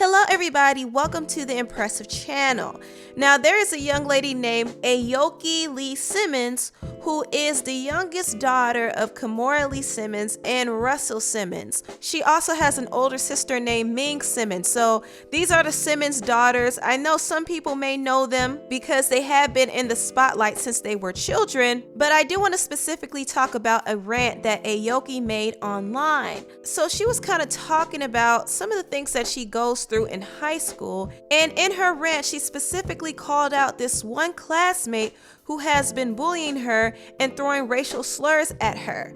Hello everybody, welcome to the Empressive channel. Now there is a young lady named Aoki Lee Simmons who is the youngest daughter of Kimora Lee Simmons and Russell Simmons. She also has an older sister named Ming Simmons. So these are the Simmons daughters. I know some people may know them because they have been in the spotlight since they were children, but I do want to specifically talk about a rant that Aoki made online. So she was kind of talking about some of the things that she goes through in high school, and in her rant she specifically called out this one classmate who has been bullying her and throwing racial slurs at her.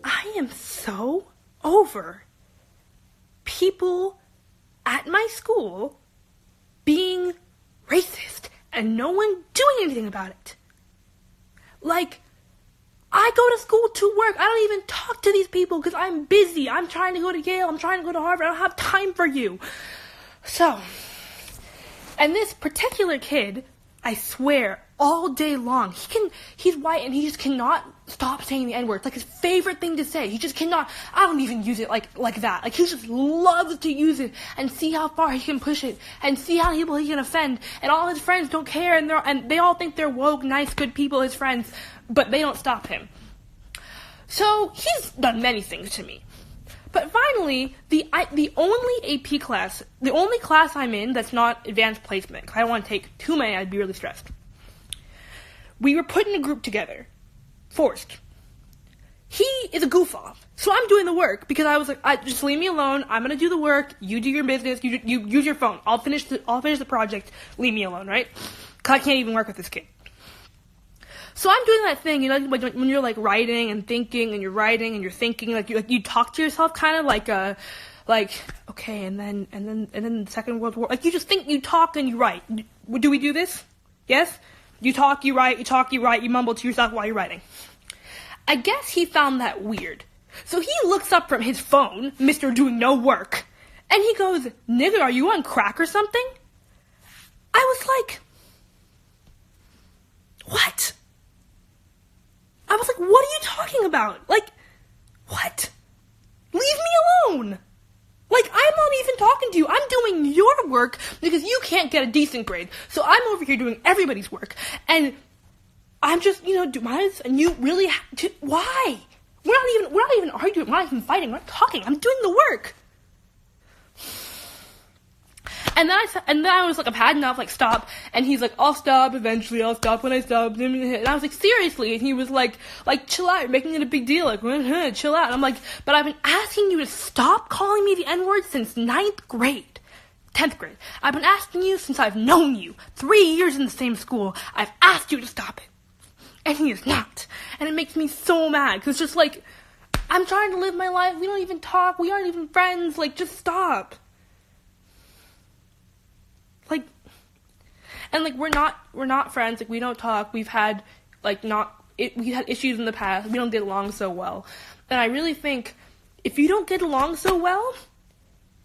I am so over people at my school being racist and no one doing anything about it. Like, I go to school to work. I don't even talk to these people because I'm busy. I'm trying to go to Yale. I'm trying to go to Harvard. I don't have time for you. So, and this particular kid, I swear, all day long, he's white and he just cannot stop saying the N-word. It's like his favorite thing to say. He just cannot, I don't even use it like that. Like, he just loves to use it and see how far he can push it and see how people he can offend. And all his friends don't care and they all think they're woke, nice, good people, his friends, but they don't stop him. So, he's done many things to me. But finally, the only AP class, the only class I'm in that's not advanced placement, because I don't want to take too many, I'd be really stressed. We were put in a group together. Forced. He is a goof off. So I'm doing the work because I was like, just leave me alone. I'm going to do the work. You do your business. You use your phone. I'll finish the project. Leave me alone, right? Because I can't even work with this kid. So I'm doing that thing, you know, when you're like writing and thinking and you're writing and you're thinking, like you talk to yourself kind of like okay, and then the Second World War, like you just think, you talk and you write. Do we do this? Yes? You talk, you write, you talk, you write, you mumble to yourself while you're writing. I guess he found that weird. So he looks up from his phone, Mr. Doing No Work, and he goes, "Nigga, are you on crack or something?" I was like, what? I was like, what are you talking about? Like, what? Leave me alone. Like, I'm not even talking to you. I'm doing your work because you can't get a decent grade. So I'm over here doing everybody's work. And I'm just, do mine. And you really have to, why? We're not even arguing. We're not even fighting. We're not talking. I'm doing the work. And then I was like, I've had enough, like, stop. And he's like, I'll stop eventually, I'll stop when I stop. And I was like, seriously? And he was like, chill out, you're making it a big deal, like, chill out. And I'm like, but I've been asking you to stop calling me the N-word since 9th grade. 10th grade. I've been asking you since I've known you. 3 years in the same school. I've asked you to stop it. And he is not. And it makes me so mad, because it's just like, I'm trying to live my life, we don't even talk, we aren't even friends, like, just stop. Like, and like, we're not friends, like, we don't talk, we've had, like, we had issues in the past, we don't get along so well, and I really think, if you don't get along so well,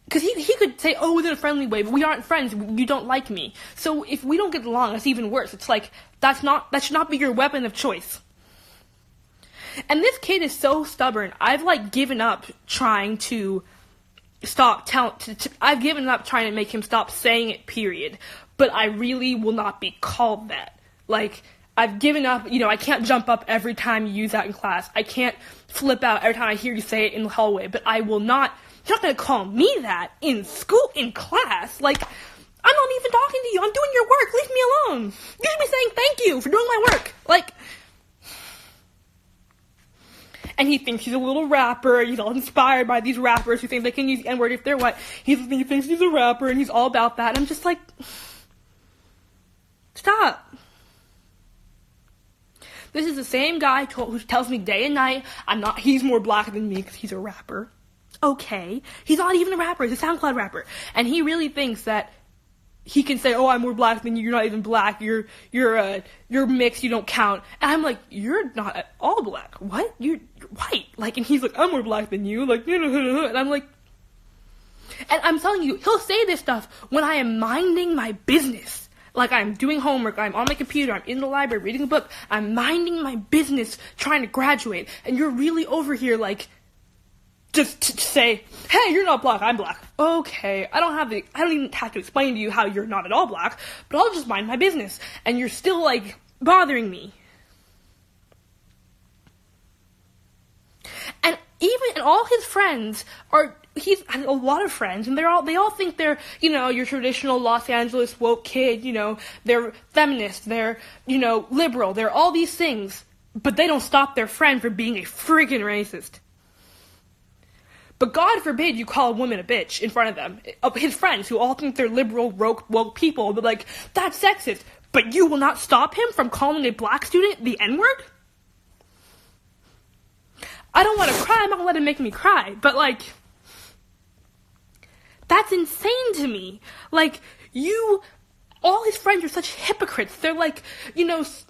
because he could say, oh, within a friendly way, but we aren't friends, you don't like me, so if we don't get along, that's even worse. It's like, that should not be your weapon of choice. And this kid is so stubborn, I've, like, given up trying to I've given up trying to make him stop saying it, period. But I really will not be called that. Like, I've given up, I can't jump up every time you use that in class. I can't flip out every time I hear you say it in the hallway. But I will not, you're not going to call me that in school, in class. Like, I'm not even talking to you. I'm doing your work. Leave me alone. You should be saying thank you for doing my work. Like, and he thinks he's a little rapper. He's all inspired by these rappers who think they can use the N-word if they're white. He thinks he's a rapper, and he's all about that. And I'm just like, stop. This is the same guy who tells me day and night, he's more black than me because he's a rapper. Okay. He's not even a rapper. He's a SoundCloud rapper. And he really thinks that he can say, oh, I'm more black than you, you're not even black, you're mixed, you don't count. And I'm like, you're not at all black. What? You're white. Like, and he's like, I'm more black than you. Like, and I'm like, and I'm telling you, he'll say this stuff when I am minding my business. Like, I'm doing homework, I'm on my computer, I'm in the library reading a book, I'm minding my business trying to graduate. And you're really over here like, just to say, hey, you're not black, I'm black. Okay, I don't even have to explain to you how you're not at all black, but I'll just mind my business. And you're still, like, bothering me. And all his friends he's has a lot of friends, and they all think they're, your traditional Los Angeles woke kid, they're feminist, they're, liberal, they're all these things, but they don't stop their friend from being a freaking racist. But God forbid you call a woman a bitch in front of them, of his friends who all think they're liberal, woke people, but like, that's sexist, but you will not stop him from calling a black student the N-word? I don't want to cry, I'm not gonna let him make me cry, but like, that's insane to me. Like, all his friends are such hypocrites. They're like,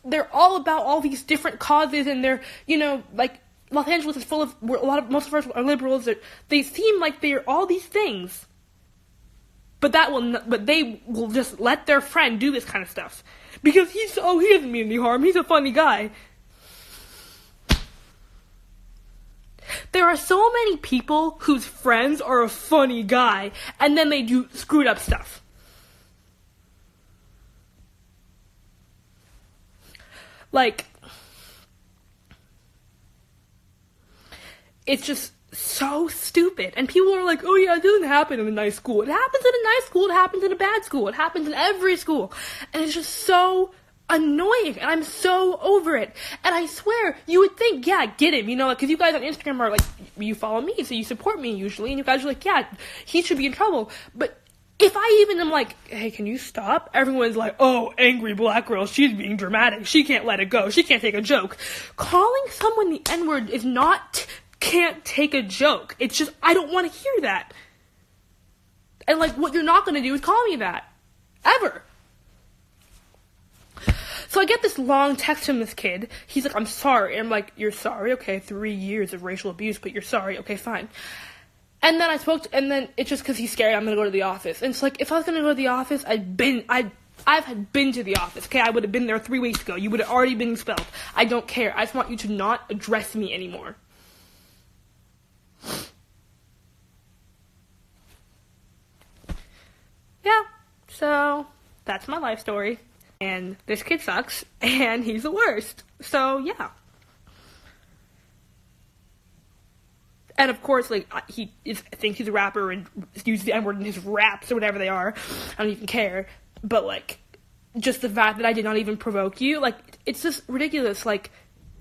they're all about all these different causes, and they're, like, Los Angeles is full of, most of us are liberals. They seem like they're all these things. But they will just let their friend do this kind of stuff. Because he doesn't mean any harm, he's a funny guy. There are so many people whose friends are a funny guy, and then they do screwed up stuff. Like, it's just so stupid. And people are like, oh yeah, it doesn't happen in a nice school. It happens in a nice school, it happens in a bad school, it happens in every school. And it's just so annoying, and I'm so over it. And I swear, you would think, yeah, get him, because you guys on Instagram are like, you follow me, so you support me usually, and you guys are like, yeah, he should be in trouble. But if I even am like, hey, can you stop? Everyone's like, oh, angry black girl, she's being dramatic, she can't let it go, she can't take a joke. Calling someone the N-word is not, can't take a joke. It's just, I don't want to hear that. And like, what you're not going to do is call me that. Ever. So I get this long text from this kid. He's like, I'm sorry. And I'm like, you're sorry? Okay, 3 years of racial abuse, but you're sorry. Okay, fine. And then and then it's just because he's scared I'm going to go to the office. And it's like, if I was going to go to the office, I've had been to the office, okay? I would have been there 3 weeks ago. You would have already been expelled. I don't care. I just want you to not address me anymore. Yeah, so that's my life story. And this kid sucks, and he's the worst. So, yeah. And of course, like, thinks he's a rapper and uses the N-word in his raps or whatever they are. I don't even care. But, like, just the fact that I did not even provoke you, like, it's just ridiculous. Like,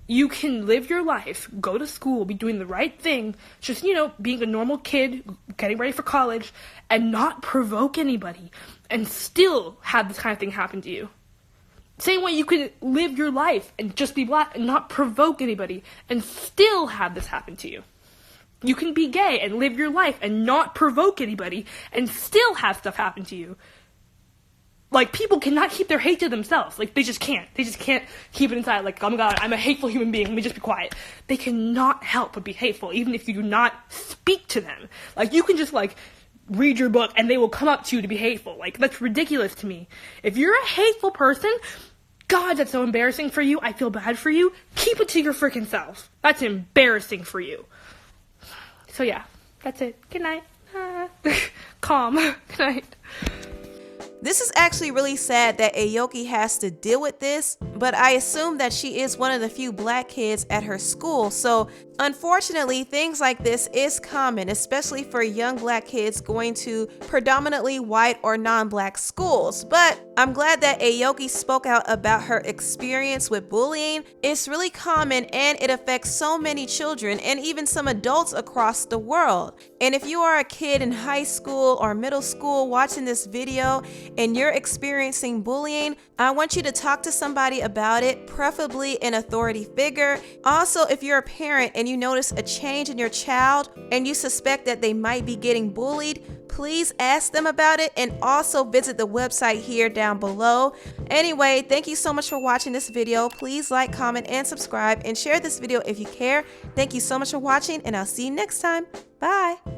you can live your life, go to school, be doing the right thing, just, being a normal kid, getting ready for college, and not provoke anybody, and still have this kind of thing happen to you. Same way you can live your life and just be black and not provoke anybody and still have this happen to you. You can be gay and live your life and not provoke anybody and still have stuff happen to you. Like, people cannot keep their hate to themselves. Like, they just can't. They just can't keep it inside. Like, oh my god, I'm a hateful human being, let me just be quiet. They cannot help but be hateful, even if you do not speak to them. Like, you can just, like, read your book and they will come up to you to be hateful. Like, that's ridiculous to me. If you're a hateful person, God, that's so embarrassing for you. I feel bad for you. Keep it to your freaking self. That's embarrassing for you. So yeah, that's it. Good night. Calm. Good night. This is actually really sad that Aoki has to deal with this, but I assume that she is one of the few black kids at her school, so unfortunately things like this is common, especially for young black kids going to predominantly white or non-black schools. But I'm glad that Aoki spoke out about her experience with bullying. It's really common and it affects so many children and even some adults across the world. And if you are a kid in high school or middle school watching this video and you're experiencing bullying, I want you to talk to somebody about it, preferably an authority figure. Also, if you're a parent and you notice a change in your child and you suspect that they might be getting bullied, please ask them about it and also visit the website here down below. Anyway, thank you so much for watching this video. Please like, comment, and subscribe and share this video if you care. Thank you so much for watching and I'll see you next time. Bye.